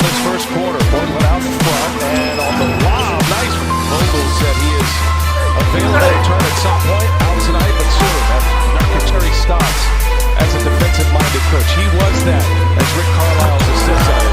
this first quarter. Portland out in front, and on the lob, nice. Vogel said he is available to return at some point. Out tonight, but soon. Terry Stotts as a defensive-minded coach. He was that as Rick Carlisle's assistant.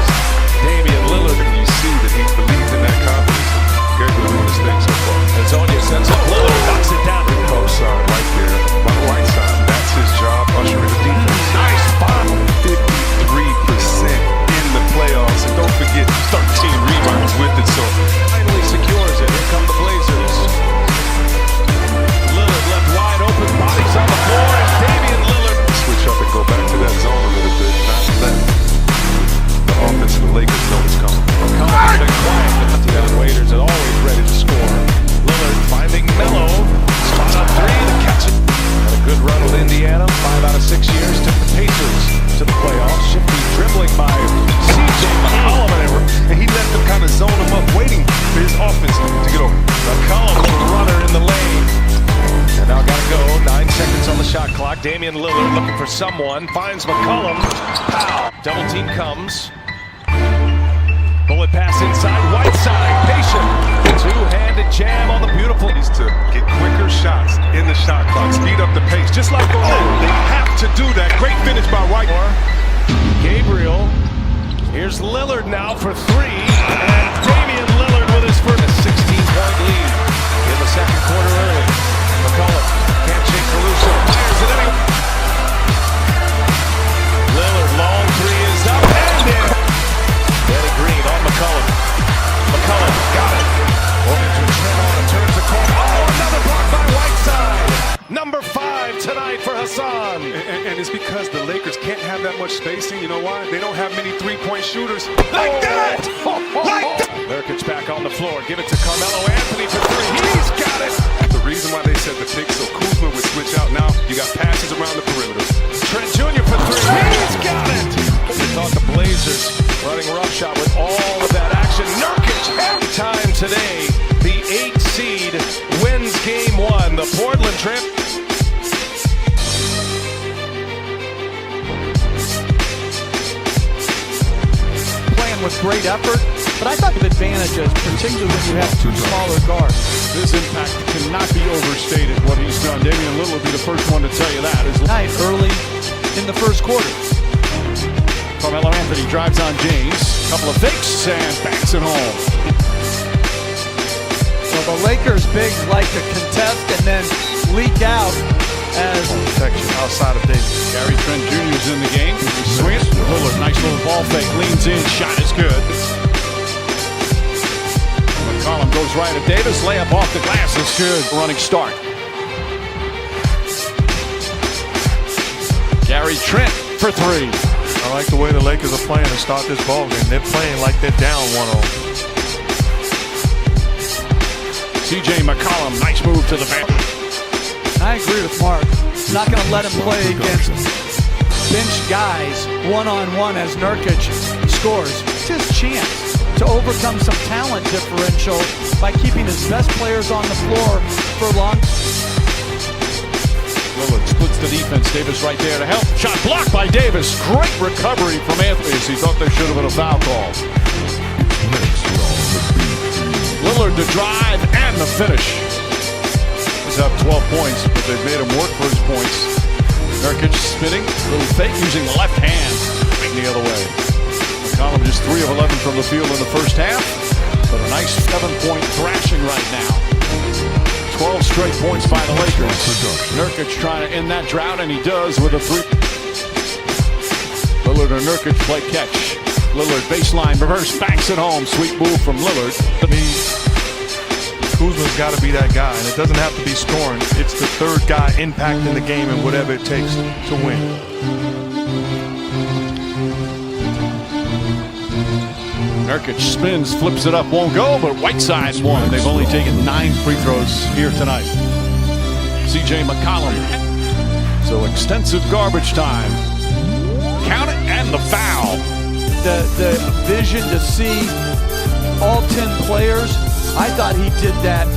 Damian Lillard, you see that he believes in that confidence. Gary was doing his thing so far. Antonio sends up Lillard, knocks it down. Co-sign right there, by the right side. That's his job, ushering the defense. Nice foul. 53% in the playoffs. And don't forget, 13 rebounds with it. So finally secures it. Here come the Blazers. Lillard left wide open, bodies on the floor, and Damian Lillard. Switch up and go back to that zone a little bit. Not let the offense of the Lakers know it's coming. McCollum has been quiet, but the Waiters are always ready to score. Lillard finding Melo. Spot on three to catch it. Had a good run with Indiana. 5 out of 6 years. Took the Pacers to the playoffs. Shifty dribbling by CJ McCollum. And he let them kind of zone him up, waiting for his offense to get over. McCollum, little runner in the lane. And now gotta go. 9 seconds on the shot clock. Damian Lillard looking for someone. Finds McCollum. Pow. Double team comes. Bullet pass inside. Whiteside. Patient. Two-handed jam on the beautiful. Needs to get quicker shots in the shot clock. Speed up the pace. Just like they have to do that. Great finish by White. Gabriel. Here's Lillard now for 3. And Damian Lillard with his first 16-point lead in the second quarter early. McCollum can't shake Caruso. Fires it anyway. Lillard, long 3 is up and in. Danny Green on McCollum. McCollum got it. Orlando turn on and turns the corner. Oh, another block by Whiteside. Number 5 tonight for Hassan. And it's because the Lakers can't have that much spacing. You know why? They don't have many three-point shooters. Like that! Like that! Nurkic back on the floor. Give it to Carmelo Anthony for 3. He's got it! The reason why they set the pick so Kuzma would switch out now, you got passes around the perimeter. Trent Jr. for 3. He's got it! We thought the Blazers running roughshod with all of that action. Nurkic every time today. The 8 seed wins game 1. The Portland trip. Playing with great effort, but I thought of advantages, particularly when you have 2 smaller guards. His impact cannot be overstated, what he's done. Damian Lillard will be the first one to tell you that. Night early in the first quarter. Carmelo Anthony drives on James. Couple of fakes and backs it home. So the Lakers bigs like to contest and then leak out as Protection outside of Davis. Gary Trent Jr. is in the game. Swing it. Lillard, nice little ball fake. Leans in. Shot is good. McCollum goes right at Davis. Layup off the glass is good. Running start. Gary Trent for 3. I like the way the Lakers are playing to start this ball game. They're playing like they're down 1-0. CJ McCollum, nice move to the back. I agree with Mark. Not going to let him play against bench guys one-on-one as Nurkic scores. It's his chance to overcome some talent differential by keeping his best players on the floor for long. Lillard splits the defense. Davis right there to help. Shot blocked by Davis. Great recovery from Anthony. He thought there should have been a foul call. Lillard to drive and the finish. He's up 12 points, but they've made him work for his points. Nurkic spinning. Little fake using the left hand. Going the other way. McCollum just 3 of 11 from the field in the first half, but a nice 7-point thrashing right now. 12 straight points by the Lakers. Nurkic trying to end that drought, and he does with a 3. Lillard and Nurkic play catch. Lillard baseline reverse, backs it home. Sweet move from Lillard. Kuzma's got to be that guy, and it doesn't have to be scoring. It's the third guy impacting the game and whatever it takes to win. Nurkic spins, flips it up, won't go, but Whiteside's won. They've only taken 9 free throws here tonight. CJ McCollum. So extensive garbage time. Count it and the foul. The vision to see all 10 players, I thought he did that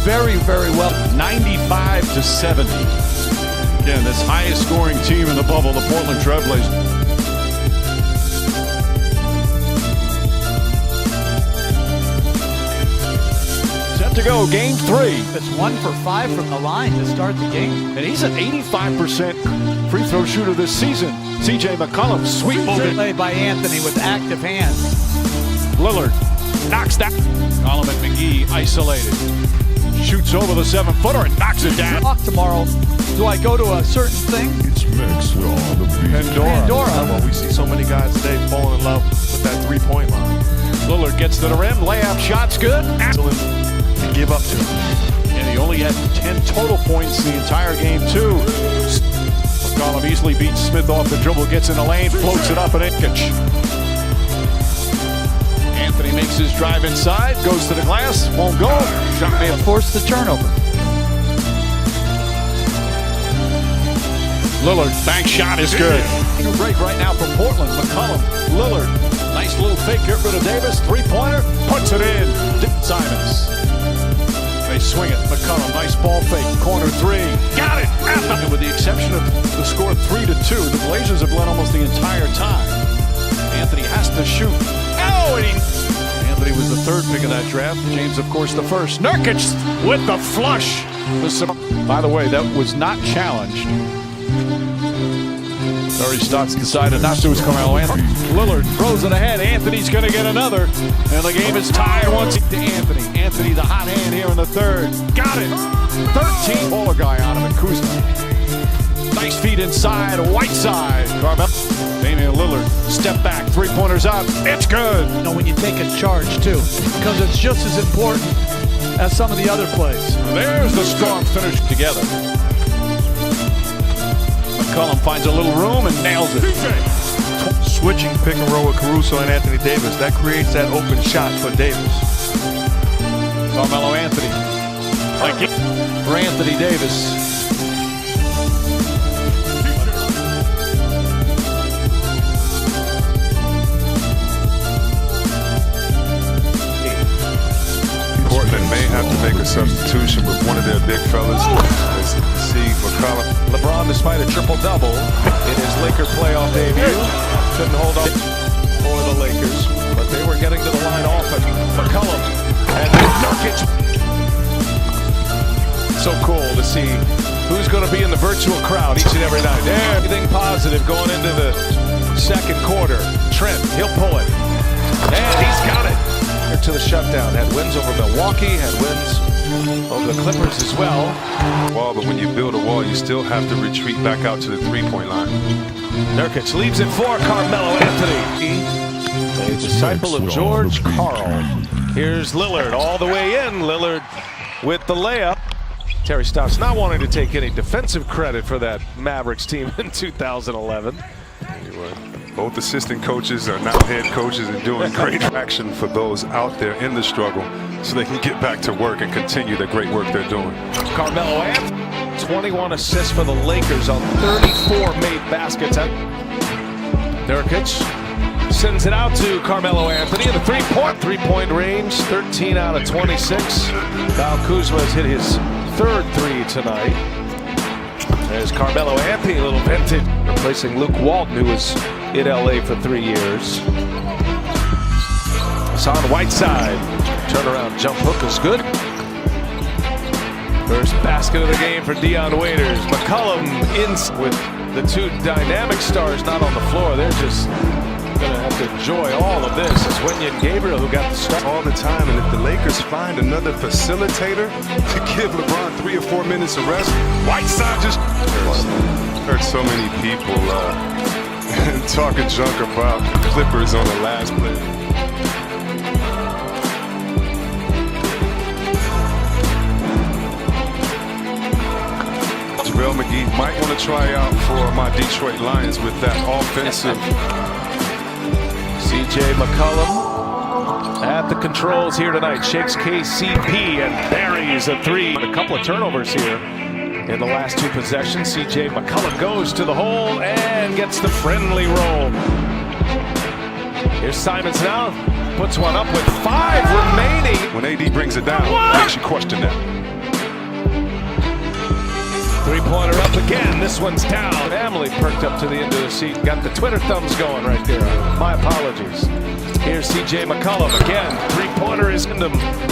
very, very well. 95-70. Again, this highest scoring team in the bubble, the Portland Trailblazers. to go, game 3. It's 1 for 5 from the line to start the game. And he's an 85% free throw shooter this season. C.J. McCollum, sweet movement. Played by Anthony with active hands. Lillard knocks that. McCollum and McGee isolated. Shoots over the 7-footer and knocks it down. Talk tomorrow. Do I go to a certain thing? It's mixed with all the beats. Pandora. Well, we see so many guys today falling in love with that three-point line. Lillard gets to the rim, layup shot's good. Excellent to give up to him. And he only had 10 total points the entire game, too. McCollum easily beats Smith off the dribble, gets in the lane, floats it up and Nurkic. Anthony makes his drive inside, goes to the glass, won't go. Shot may have Force the turnover. Lillard, bank shot is good. New break right now from Portland. McCollum, Lillard, nice little fake, get rid of Davis, three-pointer, puts it in. Simons. They swing it. McCollum, nice ball fake, corner 3. Got it! And with the exception of the score 3-2, the Blazers have led almost the entire time. Anthony has to shoot. Oh, and Anthony was the 3rd pick of that draft. James, of course, the 1st. Nurkic with the flush. By the way, that was not challenged. Murray Stotts decided not to. His Carmelo Anthony. Lillard throws it ahead. Anthony's going to get another. And the game is tied once to Anthony. Anthony, the hot hand here in the 3rd. Got it. 13. Baller guy on him and Kuzma. Nice feed inside. Whiteside. Carmelo. Damian Lillard. Step back. 3-pointers up. It's good. You know, when you take a charge, too. Because it's just as important as some of the other plays. There's the strong finish together. McCollum finds a little room and nails it. Switching pick and roll with Caruso and Anthony Davis, that creates that open shot for Davis. Carmelo Anthony. Like it for Anthony Davis. Portland may have to make a substitution with one of their big fellas. See McCollum. LeBron, despite a triple-double in his Laker playoff debut, couldn't hold up for the Lakers, but they were getting to the line often. McCollum and Nurkic. So cool to see who's going to be in the virtual crowd each and every night. Everything positive going into the 2nd quarter. Trent, he'll pull it. And he's got it. To the shutdown. Had wins over Milwaukee, had wins over the Clippers as well. Wall, but when you build a wall, you still have to retreat back out to the 3-point line. Nurkic leaves it for Carmelo Anthony. A disciple of George Karl. Here's Lillard all the way in. Lillard with the layup. Terry Stotts not wanting to take any defensive credit for that Mavericks team in 2011. Both assistant coaches are now head coaches and doing great action for those out there in the struggle so they can get back to work and continue the great work they're doing. Carmelo Anthony, 21 assists for the Lakers on 34 made baskets. Nurkic sends it out to Carmelo Anthony in the three-point range, 13 out of 26. Kyle Kuzma has hit his 3rd 3 tonight. There's Carmelo Anthony, a little vintage, replacing Luke Walton, who was in LA for 3 years. Hassan Whiteside, turnaround jump hook is good. First basket of the game for Dion Waiters. McCollum in with the 2 dynamic stars not on the floor. They're just going to have to enjoy all of this. It's Wenyen Gabriel who got the start all the time, and if the Lakers find another facilitator to give LeBron 3 or 4 minutes of rest, Whiteside just heard so many people talking junk about the Clippers on the last play. JaVale McGee might want to try out for my Detroit Lions with that offensive. C.J. McCollum at the controls here tonight. Shakes KCP and buries a 3. A couple of turnovers here in the last 2 possessions. C.J. McCollum goes to the hole and gets the friendly roll. Here's Simons now. Puts one up with 5 remaining. When AD brings it down, makes you question that. 3-pointer up again. This one's down. Emily perked up to the end of the seat. Got the Twitter thumbs going right there. My apologies. Here's C.J. McCollum again. Three-pointer is in the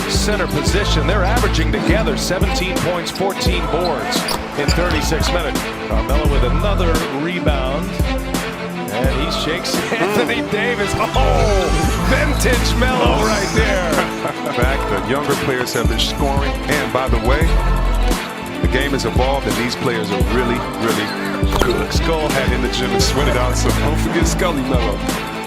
center position. They're averaging together 17 points, 14 boards in 36 minutes. Carmelo with another rebound. And he shakes Anthony Davis. Oh, vintage Melo right there. Back, the younger players have been scoring. And by the way, the game has evolved, and these players are really, really good. Skull had in the gym and sweated out, so don't forget Scully Melo.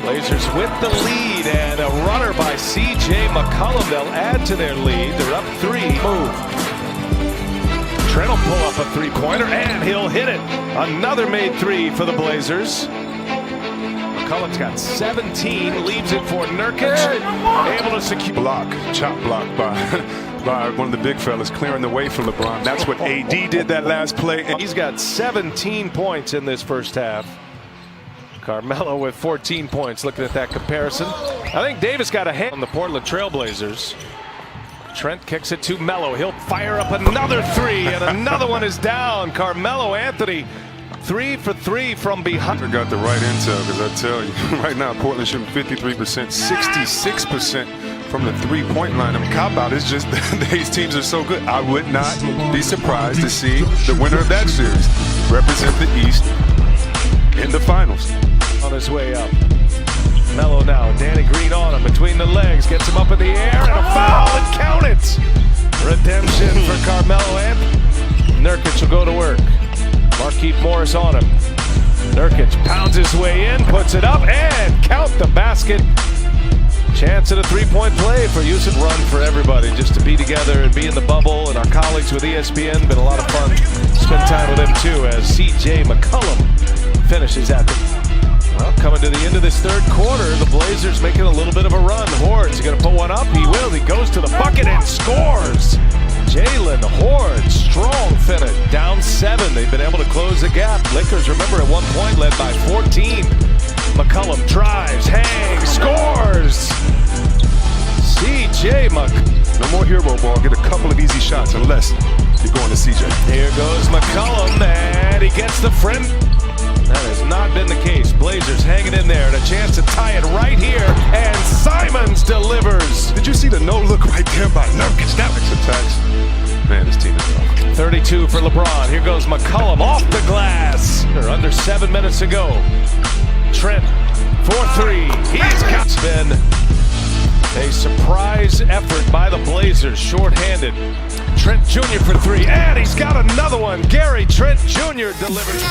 Blazers with the lead and a runner by C.J. McCollum. They'll add to their lead. They're up 3. Move. Trent will pull up a three-pointer, and he'll hit it. Another made 3 for the Blazers. McCollum's got 17, leaves it for Nurkic. Able to secure. Chop block by one of the big fellas, clearing the way for LeBron. That's what AD did that last play. He's got 17 points in this first half. Carmelo with 14 points. Looking at that comparison, I think Davis got a hand on the Portland Trailblazers. Trent kicks it to Melo. He'll fire up another 3, and another one is down. Carmelo Anthony, 3 for 3 from behind. I got the right intel, because I tell you, right now Portland shooting 53%, 66% from the three-point line. I mean, cop-out is just these teams are so good. I would not be surprised to see the winner of that series represent the East in the finals. On his way up. Melo now. Danny Green on him between the legs. Gets him up in the air, and a foul, and count it. Redemption for Carmelo Anthony. Nurkic will go to work. Markieff Morris on him. Nurkic pounds his way in, puts it up, and count the basket. Chance at a three-point play for Yusuf. Run for everybody just to be together and be in the bubble. And our colleagues with ESPN, been a lot of fun. Spend time with them too, as C.J. McCollum finishes at the. Well, coming to the end of this third quarter, the Blazers making a little bit of a run. Horde's going to put one up. He will. He goes to the bucket and scores. Jalen Horde, strong finish. Down 7. They've been able to close the gap. Lakers, remember, at one point led by 14. McCollum drives, hangs, scores. C.J. No more hero ball. Get a couple of easy shots unless you're going to C.J. Here goes McCollum, and he gets the friend. That has not been the case. Blazers hanging in there, and a chance to tie it right here. And Simons delivers. Did you see the no-look right there by Nurkic? That was attacks. Man, this team is tough. 32 for LeBron. Here goes McCollum off the glass. They're under 7 minutes to go. Trent, 4-3. He's got. It's been a surprise effort by the Blazers, shorthanded. Trent Jr. for 3, and he's got another one. Gary Trent Jr. delivers.